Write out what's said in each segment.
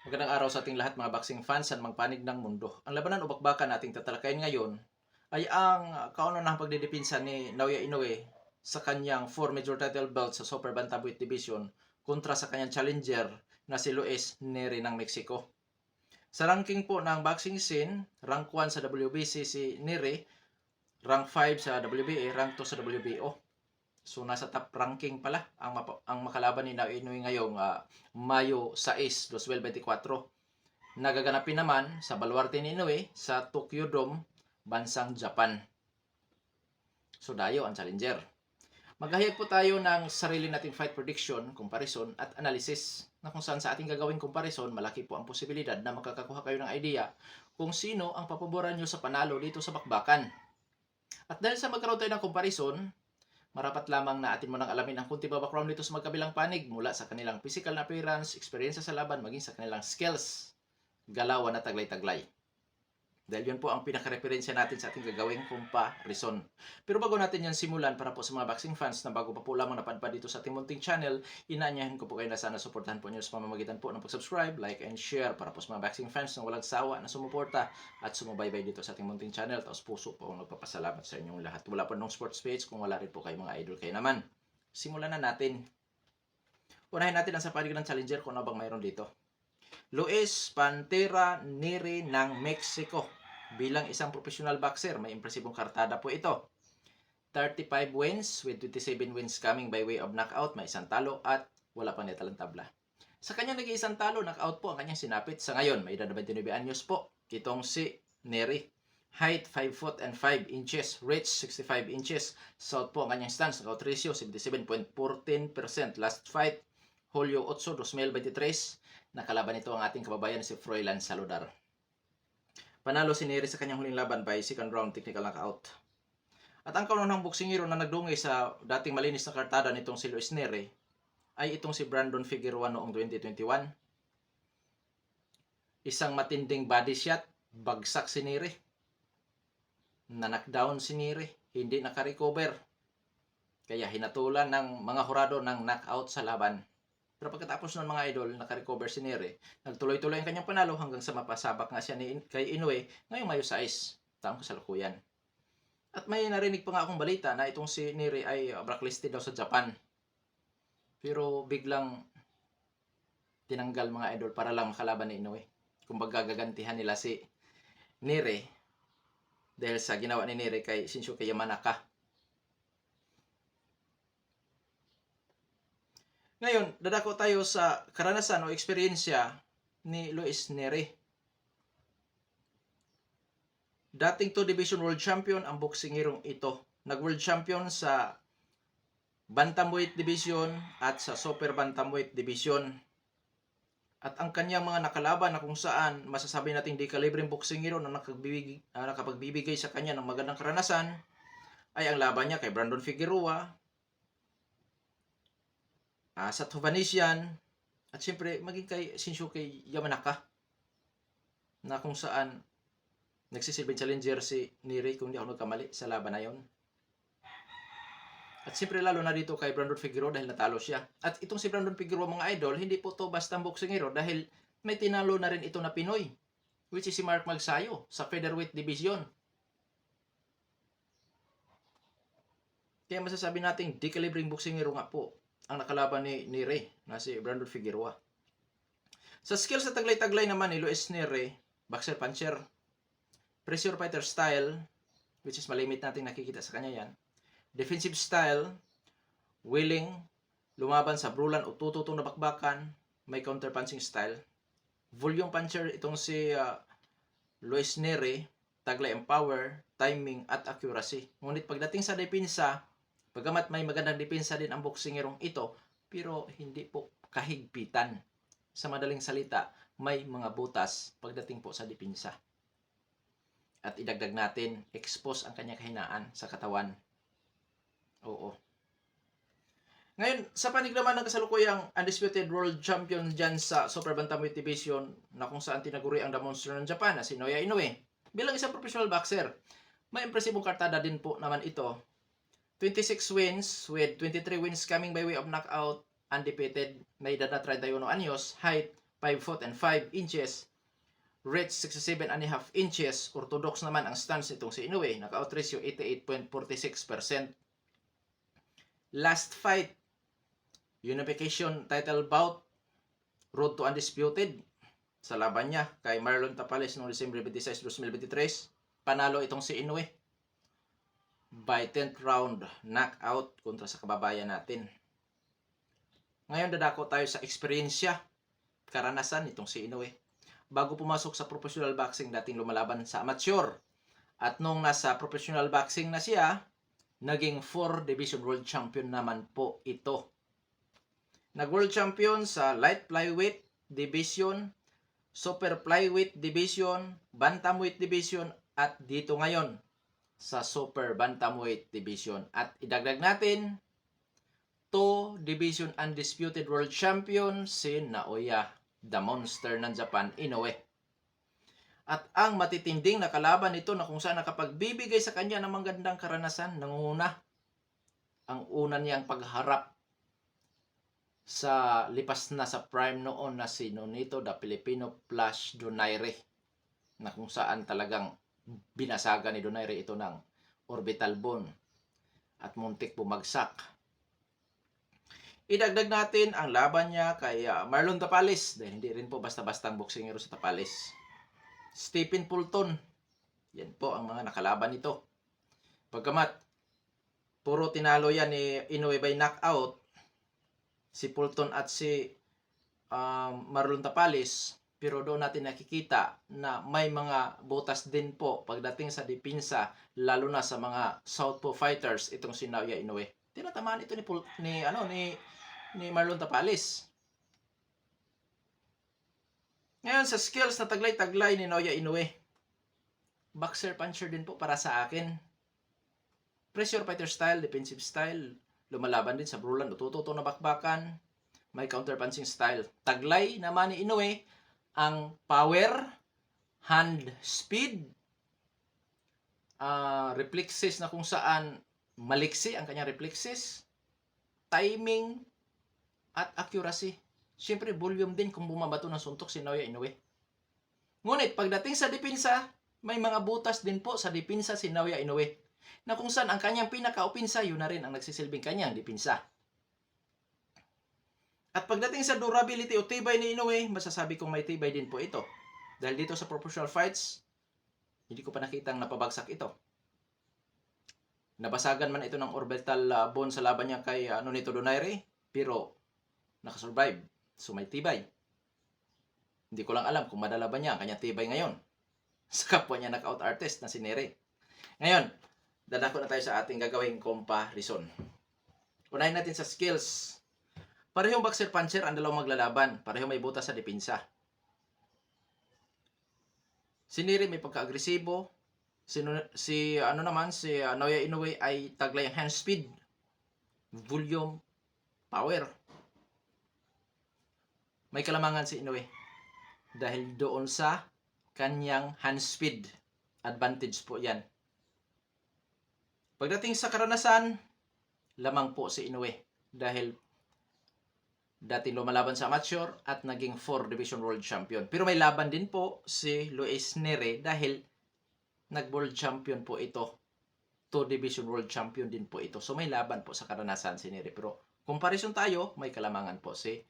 Magandang araw sa ating lahat mga boxing fans at magpanig ng mundo. Ang labanan o bakbakan nating tatalakayin ngayon ay ang kauna-unahang pagdidipinsa ni Naoya Inoue sa kanyang 4 major title belts sa Super Bantamweight Division kontra sa kanyang challenger na si Luis Neri ng Mexico. Sa ranking po ng boxing scene, rank 1 sa WBC si Neri, rank 5 sa WBA, rank 2 sa WBO. So nasa top ranking pala ang makalaban ni Naoya Inoue ngayong Mayo 6, 2024. Nagaganapin naman sa baluarte ni Inoue sa Tokyo Dome, bansang Japan. So dayo ang challenger. Maghahayag po tayo ng sarili nating fight prediction, comparison at analysis na kung saan sa ating gagawing comparison, malaki po ang posibilidad na makakakuha kayo ng idea kung sino ang papaboran nyo sa panalo dito sa bakbakan. At dahil sa magkaroon tayo ng comparison, marapat lamang na atin mo nang alamin ang kunti background dito sa magkabilang panig mula sa kanilang physical na appearance, experience sa laban, maging sa kanilang skills, galawan na taglay-taglay. Dahil yun po ang pinaka-referensya natin sa ating gagawing comparison. Pero bago natin yan simulan, para po sa mga boxing fans na bago pa po lamang napadpad dito sa ating munting channel, inaanyahan ko po kayo na sana suportahan po nyo sa pamamagitan po ng pag-subscribe, like, and share para po sa mga boxing fans na walang sawa na sumuporta at sumubaybay dito sa ating munting channel. Tapos puso po ang nagpapasalamat sa inyong lahat. Wala pa nung sports page kung wala rin po kayo mga idol kayo naman. Simulan na natin. Unahin natin ang sa panig ng challenger kung ano bang mayroon dito. Luis Pantera Neri ng Mexico. Bilang isang professional boxer, may impresibong kartada po ito. 35 wins with 27 wins coming by way of knockout, may isang talo at wala pang netalang tabla. Sa kanyang nag-iisang talo, knockout po ang kanyang sinapit. Sa ngayon, may edad na 29 anyos po. Itong si Neri. Height 5 foot and 5 inches. Reach 65 inches. South po ang kanyang stance. Knockout ratio 77.14%. Last fight, Hulyo 8, 2023. Nakalaban ito ang ating kababayan si Froilan Saludar. Panalo si Neri sa kanyang huling laban by second round technical knockout. At ang kaunang boksingero na nagdungay sa dating malinis na kartada nitong si Luis Neri ay itong si Brandon Figueroa noong 2021. Isang matinding body shot, bagsak si Neri. Na-knockdown si Neri, hindi nakarecover. Kaya hinatulan ng mga hurado ng knockout sa laban. Pero pagkatapos ng mga idol, nakarecover si Neri. Nagtuloy-tuloy ang kanyang panalo hanggang sa mapasabak nga siya kay Inoue ngayong Mayo 6, taong kasalukuyan. At may narinig pa nga akong balita na itong si Neri ay blacklisted daw sa Japan. Pero biglang tinanggal mga idol para lang makalaban ni Inoue. Kung gagantihan nila si Neri dahil sa ginawa ni Neri kay Shinsuke Yamanaka. Ngayon, dadako tayo sa karanasan o eksperyensya ni Luis Neri. Dating 2 Division World Champion ang boksingerong ito. Nag-World Champion sa Bantamweight Division at sa Super Bantamweight Division. At ang kanyang mga nakalaban na kung saan masasabi nating di kalibreng boksingero na nakapagbibigay sa kanya ng magandang karanasan ay ang laban niya kay Brandon Figueroa, sa Tovanesian, at siyempre maging kay Shinsuke Yamanaka na kung saan nagsisilbing challenger si Neri kung di ako nagkamali sa laban na yon. At siyempre lalo na dito kay Brandon Figueroa dahil natalo siya. At itong si Brandon Figueroa mga idol, hindi po to basta boksingero dahil may tinalo na rin ito na Pinoy, which is si Mark Magsayo sa featherweight division. Kaya masasabi nating di kalibreng boksingero nga po ang nakalaban ni Neri na si Brandon Figueroa. Sa skills sa taglay-taglay naman ni Luis Neri, boxer puncher, pressure fighter style, which is malimit natin nakikita sa kanya yan, defensive style, willing, lumaban sa brulan o tututong na bakbakan, may counter punching style, volume puncher itong si Luis Neri, taglay ang power, timing at accuracy. Ngunit pagdating sa depensa, bagamat may magandang depensa din ang boksingerong ito, pero hindi po kahigpitan. Sa madaling salita, may mga butas pagdating po sa depensa. At idagdag natin, expose ang kanyang kahinaan sa katawan. Oo. Ngayon, sa panig naman ng kasalukuyang undisputed world champion dyan sa Super Bantamweight Division na kung saan tinaguri ang The Monster ng Japan na si Naoya Inoue. Bilang isang professional boxer, may impresibong kartada din po naman ito. 26 wins with 23 wins coming by way of knockout, undefeated, may edad na 31 anyos, height 5 foot and 5 inches. Reach 67.5 inches. Orthodox naman ang stance nitong si Inoue. Knockout ratio 88.46%. Last fight, unification title bout, road to undisputed. Sa laban niya kay Marlon Tapales noong December 26, 2023. Panalo itong si Inoue by 10th round knockout kontra sa kababayan natin. Ngayon dadako tayo sa eksperyensya, karanasan nitong si Inoue. Bago pumasok sa professional boxing, dating lumalaban sa amateur. At nung nasa professional boxing na siya, naging 4 division world champion naman po ito. Nag-world champion sa light flyweight division, super flyweight division, bantamweight division, at dito ngayon sa super bantamweight division. At idagdag natin, 2 division undisputed world champion si Naoya the Monster ng Japan, Inoue. At ang matitinding na kalaban nito na kung saan nakapagbibigay sa kanya ng magandang karanasan, nangunguna ang una niyang pagharap sa lipas na sa prime noon na si Nonito the Filipino Flash Donaire, na kung saan talagang binasaga ni Donaire ito ng orbital bone at muntik bumagsak. Idagdag natin ang laban niya kay Marlon Tapales, dahil hindi rin po basta-bastang boksingero sa Tapales. Stephen Fulton, yan po ang mga nakalaban nito. Pagkamat puro tinalo yan ni Inoue by knockout, si Fulton at si Marlon Tapales, pero doon natin nakikita na may mga butas din po pagdating sa depensa, lalo na sa mga southpaw fighters itong si Naoya Inoue. Tinatamaan ito ni Marlon Tapales. Ngayon sa skills na taglay-taglay ni Naoya Inoue, boxer puncher din po para sa akin. Pressure fighter style, defensive style, lumalaban din sa brulan, natututo na bakbakan, may counter punching style. Taglay naman ni Inoue ang power, hand speed, reflexes na kung saan maliksi ang kanyang reflexes, timing, at accuracy. Siyempre, volume din kung bumabato ng suntok si Naoya Inoue. Ngunit, pagdating sa depensa, may mga butas din po sa depensa si Naoya Inoue, na kung saan ang kanyang pinaka-opinsa, yun na rin ang nagsisilbing kanyang depensa. At pagdating sa durability o tibay ni Inoue, masasabi kong may tibay din po ito. Dahil dito sa professional fights, hindi ko pa nakitang napabagsak ito. Nabasagan man ito ng orbital bone sa laban niya kay Nonito Donaire, pero nakasurvive. So may tibay. Hindi ko lang alam kung madala ba niya ang kanyang tibay ngayon sa kapwa niya knockout artist na si Nere. Ngayon, dadako na tayo sa ating gagawing comparison. Unahin natin sa skills. Parehong boxer puncher ang dalawang maglalaban. Parehong may butas sa depensa. Si Nere may pagka-agresibo. Si Naoya Inoue ay taglay ang hand speed, volume, power. May kalamangan si Inoue dahil doon sa kanyang hand speed. Advantage po yan. Pagdating sa karanasan, lamang po si Inoue dahil dati lumalaban sa amateur at naging 4 division world champion. Pero may laban din po si Luis Nere dahil nag-world champion po ito. 2 division world champion din po ito. So may laban po sa karanasan si Nere. Pero comparison tayo, may kalamangan po si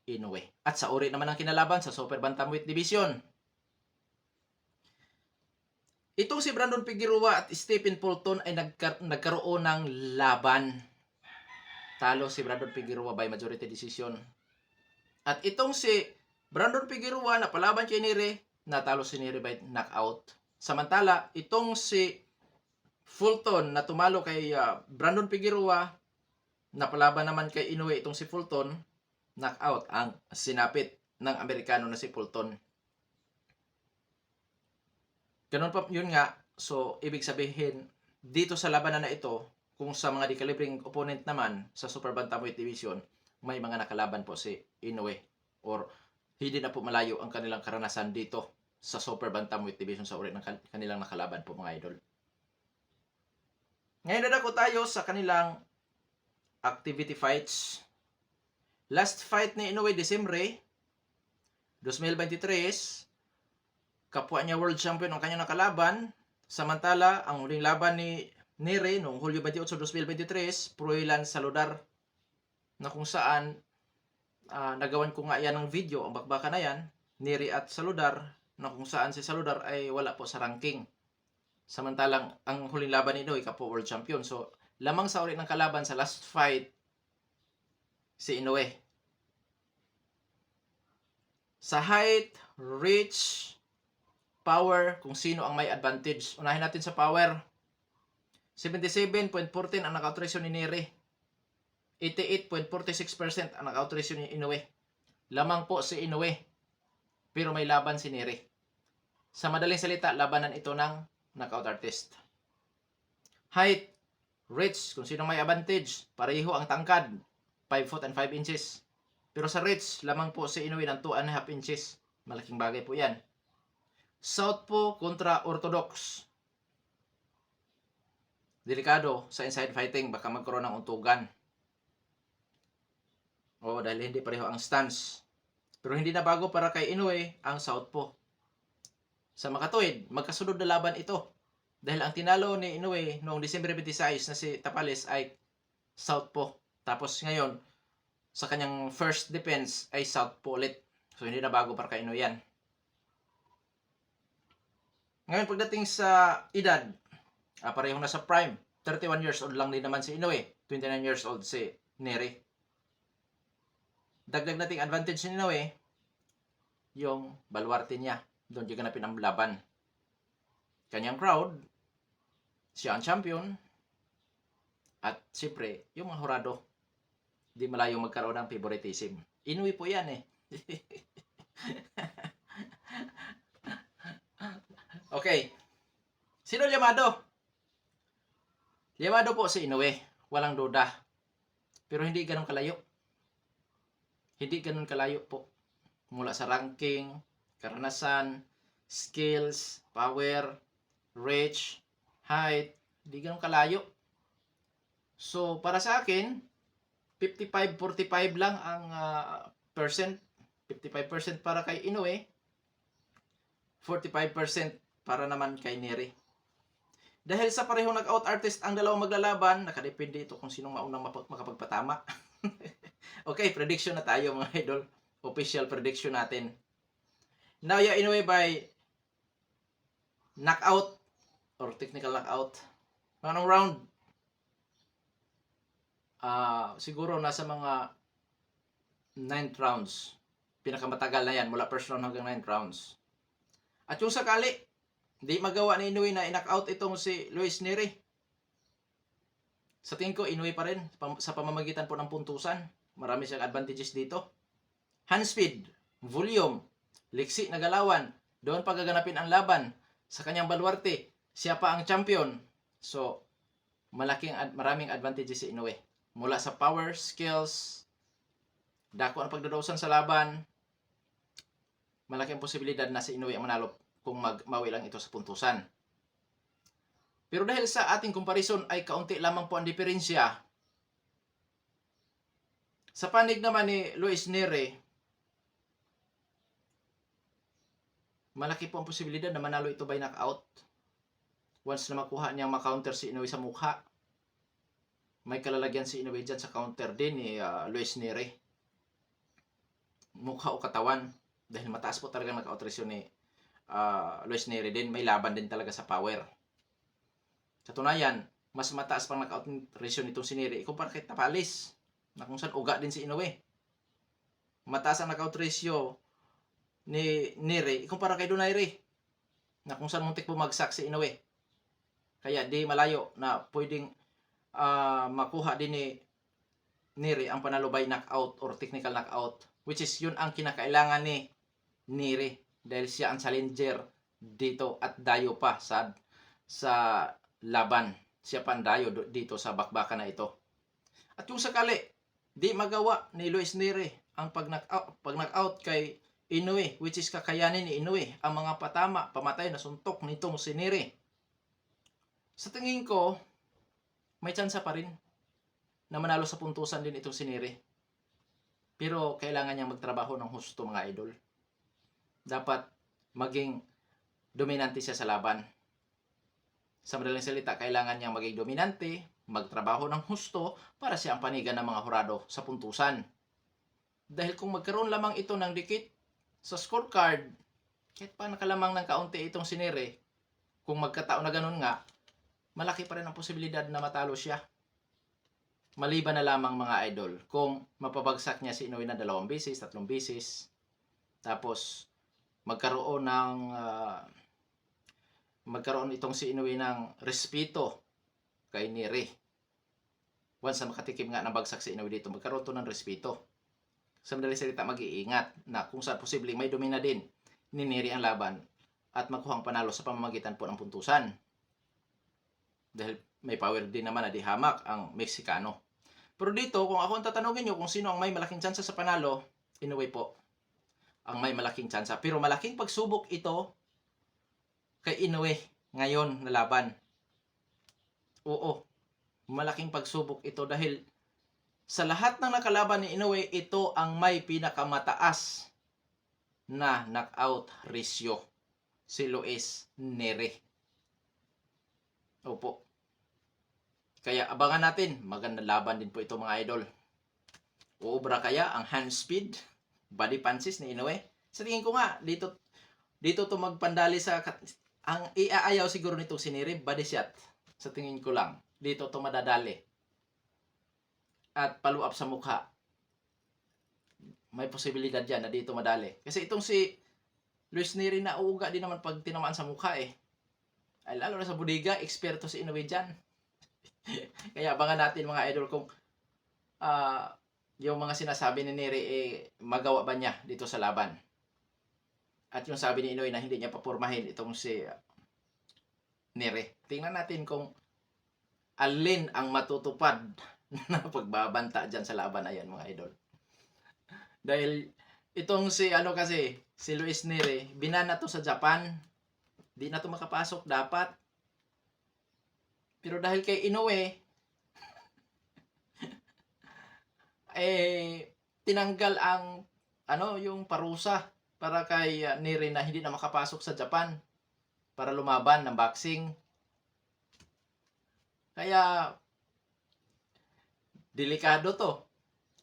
Inoue. At sa uri naman ang kinalaban sa super bantamweight division. Itong si Brandon Figueroa at Stephen Fulton ay nagkaroon ng laban. Talo si Brandon Figueroa by majority decision. At itong si Brandon Figueroa na palaban kay Nere, natalo si Nere by knockout. Samantala, itong si Fulton na tumalo kay Brandon Figueroa, napalaban naman kay Inoue itong si Fulton, knockout ang sinapit ng Amerikano na si Fulton. Ganun pa, yun nga. So, ibig sabihin, dito sa labanan na ito, kung sa mga decalibring opponent naman sa Super Bantamweight Division, may mga nakalaban po si Inoue. Or, hindi na po malayo ang kanilang karanasan dito sa Super Bantamweight Division sa uri ng kanilang nakalaban po mga idol. Ngayon dadako tayo sa kanilang activity fights. Last fight ni Inoue, December, 2023, kapwa niya world champion ang kanyang nakalaban. Samantala, ang huling laban ni Neri noong Hulyo 28, 2023, Froilan Saludar, na kung saan nagawan ko nga yan ng video, ang bakbakan na yan, Neri at Saludar, na kung saan si Saludar ay wala po sa ranking. Samantalang ang huling laban ni Inoue, kapwa world champion. So, lamang sa uri ng kalaban sa last fight, si Inoue. Sa height, reach, power, kung sino ang may advantage. Unahin natin sa power. 77.14 ang knockout ratio ni Neri. 88.46% ang knockout ratio ni Inoue. Lamang po si Inoue, pero may laban si Neri. Sa madaling salita, labanan ito ng knockout artist. Height, reach, kung sino may advantage. Pareho ang tangkad, 5 foot and 5 inches. Pero sa reach, lamang po si Inoue ng 2.5 inches. Malaking bagay po yan. Southpaw kontra orthodox. Delikado sa inside fighting, baka magkaroon ng untugan. Dahil hindi pareho ang stance. Pero hindi na bago para kay Inoue ang southpaw. Sa makatuwid, magkasunod na laban ito. Dahil ang tinalo ni Inoue noong December 26 na si Tapales ay southpaw. Tapos ngayon, sa kanyang first defense ay southpaw ulit. So hindi na bago para kay Inoue yan. Ngayon pagdating sa edad, pareho na sa prime. 31 years old lang din naman si Inoue. 29 years old si Neri. Dagdag nating advantage ni Inoue, yung baluarte niya. Doon yung ganapin ang laban. Kanyang crowd, siya ang champion, at siyempre, yung mga hurado, di malayo magkaroon ng favoritism. Inoue po yan eh. Okay. Sino Llamado? Llamado po si Inoue. Walang duda. Pero hindi ganun kalayo. Hindi ganun kalayo po. Mula sa ranking, karanasan, skills, power, reach, height, hindi ganun kalayo. So, para sa akin, 55-45 lang ang percent. 55% para kay Inoue, 45% para naman kay Neri. Dahil sa parehong knockout artist ang dalawang maglalaban, nakadepende ito kung sinong maunang makapagpatama. Okay, prediction na tayo mga idol. Official prediction natin. Naoya Inoue by knockout or technical knockout. Anong round? Siguro nasa mga 9 rounds. Pinakamatagal na yan, mula first round hanggang 9 rounds. At yung sakali, di magawa ni Inoue na i-knockout itong si Luis Neri. Sa tingin ko, Inoue pa rin sa pamamagitan po ng puntusan. Marami siyang advantages dito. Hand speed, volume, liksi na galawan, doon pagaganapin ang laban. Sa kanyang baluarte, siya pa ang champion. So, maraming advantages si Inoue. Mula sa power, skills, dako ang pagdadawsan sa laban, malaking posibilidad na si Inoue ang manalo kung mawi lang ito sa puntusan. Pero dahil sa ating comparison ay kaunti lamang po ang diferensya, sa panig naman ni Luis Neri, malaki po ang posibilidad na manalo ito by knockout. Once na makuha niyang makounter si Inoue sa mukha, may kalalagyan si Inoue dyan sa counter din ni Luis Neri. Mukha o katawan. Dahil mataas po talaga knockout ratio ni Luis Neri din. May laban din talaga sa power. Sa tunayan, mas mataas pang knockout ratio nitong si Neri kumpara kay Tapales, na kung saan uga din si Inoue. Mataas ang knockout ratio ni Neri kumpara kay Donaire, na kung saan muntik bumagsak si Inoue. Kaya di malayo na pwedeng makuha din ni Neri ang panalo by knockout or technical knockout, which is yun ang kinakailangan ni Neri dahil siya ang challenger dito at dayo pa sa laban. Siya pa ang dayo dito sa bakbakan na ito. At yung sakali, di magawa ni Luis Neri ang pag-knockout kay Inoue, which is kakayanin ni Inoue ang mga pamatay na suntok nitong si Neri. Sa tingin ko, may tsansa pa rin na manalo sa puntusan din itong si Neri. Pero kailangan niyang magtrabaho ng husto mga idol. dapat maging dominante siya sa laban. Sa madaling salita, kailangan niyang maging dominante, magtrabaho ng husto para siya ang panigan ng mga hurado sa puntusan. Dahil kung magkaroon lamang ito ng dikit sa scorecard, kahit pa nakalamang ng kaunti itong sinire, kung magkataon na ganun nga, malaki pa rin ang posibilidad na matalo siya. Maliban na lamang mga idol, kung mapabagsak niya si Inoue na 2 beses, 3 beses, tapos magkaroon itong si Inoue ng respeto kay Neri. Once na makatikim nga ng bagsak si Inoue dito, magkaroon to ng respeto. Sa madaling salita, mag-iingat na kung saan posibleng may domina din ni Neri ang laban at magkuhang panalo sa pamamagitan po ng puntusan. Dahil may power din naman na dihamak ang Meksikano. Pero dito, kung ako ang tatanungin nyo kung sino ang may malaking tsansa sa panalo, Inoue po ang may malaking tsansa. Pero malaking pagsubok ito kay Inoue ngayon na laban. Oo, malaking pagsubok ito dahil sa lahat ng nakalaban ni Inoue, ito ang may pinakamataas na knockout ratio, si Luis Neri. Opo. Kaya abangan natin, magandang laban din po ito mga idol. Uubra kaya ang hand speed, body punches ni Inoue? Sa tingin ko nga, dito to magpandali sa ang iaayaw siguro nitong si Neri, body shot. Sa tingin ko lang, dito to madadali. At follow up sa mukha. May posibilidad dyan na dito madali. Kasi itong si Luis Neri na uuga din naman pag tinamaan sa mukha eh. Ay, lalo na sa budiga, eksperto si Inoue dyan. Kaya abangan natin mga idol kung yung mga sinasabi ni Neri magawa ba niya dito sa laban. At yung sabi ni Inoue na hindi niya papurmahin itong si Neri. Tingnan natin kung alin ang matutupad na pagbabanta dyan sa laban na yan mga idol. Dahil itong si si Luis Neri, binana to sa Japan. Di na to makapasok dapat. Pero dahil kay Inoue, tinanggal ang yung parusa para kay Neri na hindi na makapasok sa Japan para lumaban ng boxing. Kaya delikado to.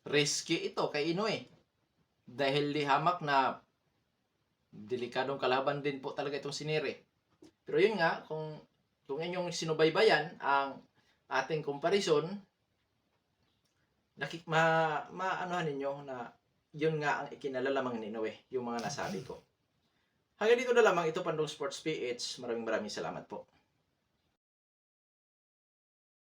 Risky ito kay Inoue. Dahil lihamak na delikadong kalaban din po talaga itong si Neri. Pero yun nga, kung inyong sinubaybayan ang ating comparison, maanuhan ninyo na yun nga ang ikinalalamang ni Inoue, yung mga nasabi ko. Hanggang dito na lamang ito Pandong Sports PH. Maraming salamat po.